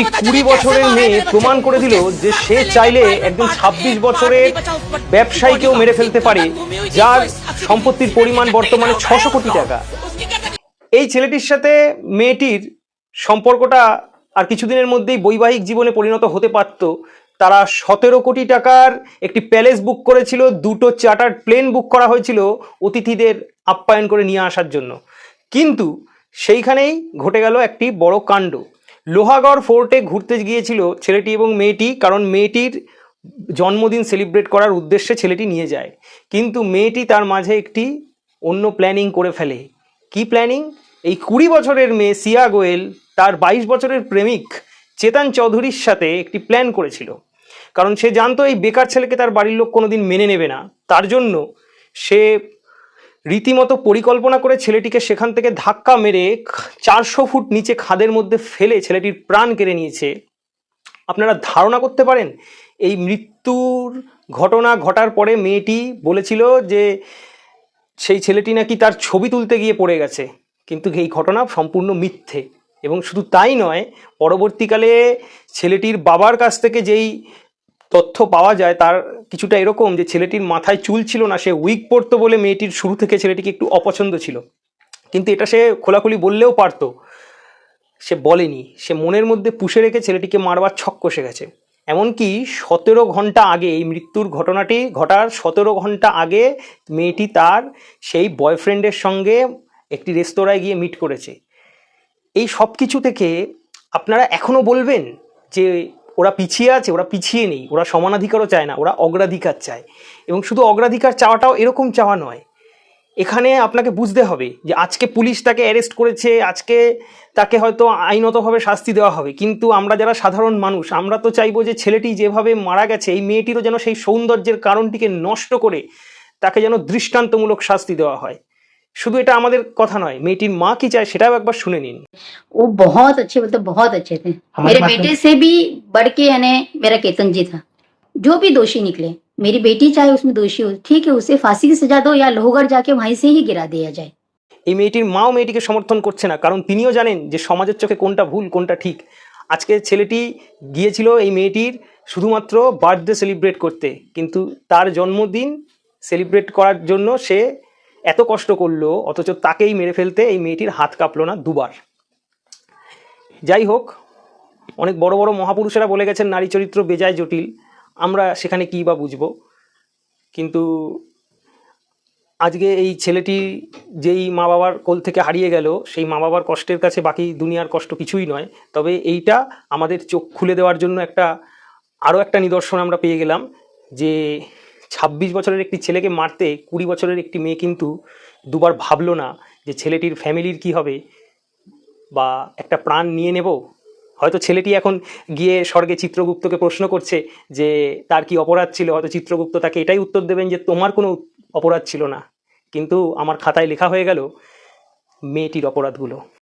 একটি 20 বছরের মেয়ে প্রমাণ করে দিল যে সে চাইলে একজন 26 বছরের ব্যবসায়ীকেও মেরে ফেলতে পারে, যার সম্পত্তির পরিমাণ বর্তমানে 600 কোটি টাকা। এই ছেলেটির সাথে মেয়েটির সম্পর্কটা আর কিছুদিনের মধ্যেই বৈবাহিক জীবনে পরিণত হতে পারত। তারা 17 কোটি টাকার একটি প্যালেস বুক করেছিল, 2টো চার্টার্ড প্লেন বুক করা হয়েছিল অতিথিদের আপ্যায়ন করে নিয়ে আসার জন্য। কিন্তু সেইখানেই ঘটে গেল একটি বড় কাণ্ড। লোহাগড় ফোর্টে ঘুরতে গিয়েছিল ছেলেটি এবং মেয়েটি, কারণ মেয়েটির জন্মদিন সেলিব্রেট করার উদ্দেশ্যে ছেলেটি নিয়ে যায়। কিন্তু মেয়েটি তার মাঝে একটি অন্য প্ল্যানিং করে ফেলে। কি প্ল্যানিং? এই 20 বছরের মেয়ে সিয়া গোয়েল তার 22 বছরের প্রেমিক চেতন চৌধুরীর সাথে একটি প্ল্যান করেছিল, কারণ সে জানতো এই বেকার ছেলেকে তার বাড়ির লোক কোনোদিন মেনে নেবে না। তার জন্য সে রীতিমতো পরিকল্পনা করে ছেলেটিকে সেখান থেকে ধাক্কা মেরে 400 ফুট নিচে খাদের মধ্যে ফেলে ছেলেটির প্রাণ কেড়ে নিয়েছে। আপনারা ধারণা করতে পারেন এই মৃত্যুর ঘটনা ঘটার পরে মেয়েটি বলেছিল যে সেই ছেলেটি নাকি তার ছবি তুলতে গিয়ে পড়ে গেছে, কিন্তু এই ঘটনা সম্পূর্ণ মিথ্যে। এবং শুধু তাই নয়, পরবর্তীকালে ছেলেটির বাবার কাছ থেকে যেই তথ্য পাওয়া যায় তার কিছুটা এরকম যে ছেলেটির মাথায় চুল ছিল না, সে উইগ পরতো বলে মেয়েটির শুরু থেকে ছেলেটিকে একটু অপছন্দ ছিল। কিন্তু এটা সে খোলাখুলি বললেও পারতো, সে বলেনি। সে মনের মধ্যে পুষে রেখে ছেলেটিকে মারবার ছক কষে গেছে। এমনকি 17 ঘন্টা আগে, এই মৃত্যুর ঘটনাটি ঘটার 17 ঘন্টা আগে মেয়েটি তার সেই বয়ফ্রেন্ডের সঙ্গে একটি রেস্তোরাঁয় গিয়ে মিট করেছে। এই সব কিছু থেকে আপনারা এখনও বলবেন যে ওরা পিছিয়ে আছে? ওরা পিছিয়ে নেই, ওরা সমানাধিকারও চায় না, ওরা অগ্রাধিকার চায়। এবং শুধু অগ্রাধিকার চাওয়াটাও এরকম চাওয়া নয়, এখানে আপনাকে বুঝতে হবে যে আজকে পুলিশ তাকে অ্যারেস্ট করেছে, আজকে তাকে হয়তো আইনতভাবে শাস্তি দেওয়া হবে, কিন্তু আমরা যারা সাধারণ মানুষ আমরা তো চাইবো যে ছেলেটি যেভাবে মারা গেছে এই মেয়েটিরও যেন সেই সৌন্দর্যের কারণটিকে নষ্ট করে তাকে যেন দৃষ্টান্তমূলক শাস্তি দেওয়া হয়। শুধু এটা আমাদের কথা নয়, মেয়েটির মা কি চায় সেটাও একবার শুনে নিন। वो बहुत अच्छे, मतलब बहुत अच्छे थे। मेरे बेटे से भी बढ़ के यानी मेरा केतन जी था। जो भी दोषी निकले, मेरी बेटी चाहे उसमें दोषी हो, ठीक है, उसे फांसी की सजा दो या लोहगढ़ जाके वहीं से ही गिरा दिया जाए। এই মেয়েটির মাও মেয়েটিকে সমর্থন করছে না, কারণ তিনিও জানেন যে সমাজের চোখে কোনটা ভুল কোনটা ঠিক। আজকে ছেলেটি গিয়েছিল এই মেয়েটির শুধুমাত্র বার্থডে সেলিব্রেট করতে, কিন্তু তার জন্মদিন সেলিব্রেট করার জন্য সে এত কষ্ট করলো, অথচ তাকেই মেরে ফেলতে এই মেয়েটির হাত কাঁপলো না দুবার। যাই হোক, অনেক বড় বড় মহাপুরুষেরা বলে গেছেন নারী চরিত্র বেজায় জটিল, আমরা সেখানে কী বা বুঝবো। কিন্তু আজকে এই ছেলেটি যেই মা বাবার কোল থেকে হারিয়ে গেল, সেই মা বাবার কষ্টের কাছে বাকি দুনিয়ার কষ্ট কিছুই নয়। তবে এইটা আমাদের চোখ খুলে দেওয়ার জন্য আরও একটা নিদর্শন আমরা পেয়ে গেলাম যে 26 বছরের একটি ছেলেকে মারতে 20 বছরের একটি মেয়ে কিন্তু দুবার ভাবলো না যে ছেলেটির ফ্যামিলির কি হবে, বা একটা প্রাণ নিয়ে নেব। হয়তো ছেলেটি এখন গিয়ে স্বর্গে চিত্রগুপ্তকে প্রশ্ন করছে যে তার কি অপরাধ ছিল, হয়তো চিত্রগুপ্ত তাকে এটাই উত্তর দেবেন যে তোমার কোনো অপরাধ ছিল না, কিন্তু আমার খাতায় লেখা হয়ে গেল মেয়েটির অপরাধগুলো।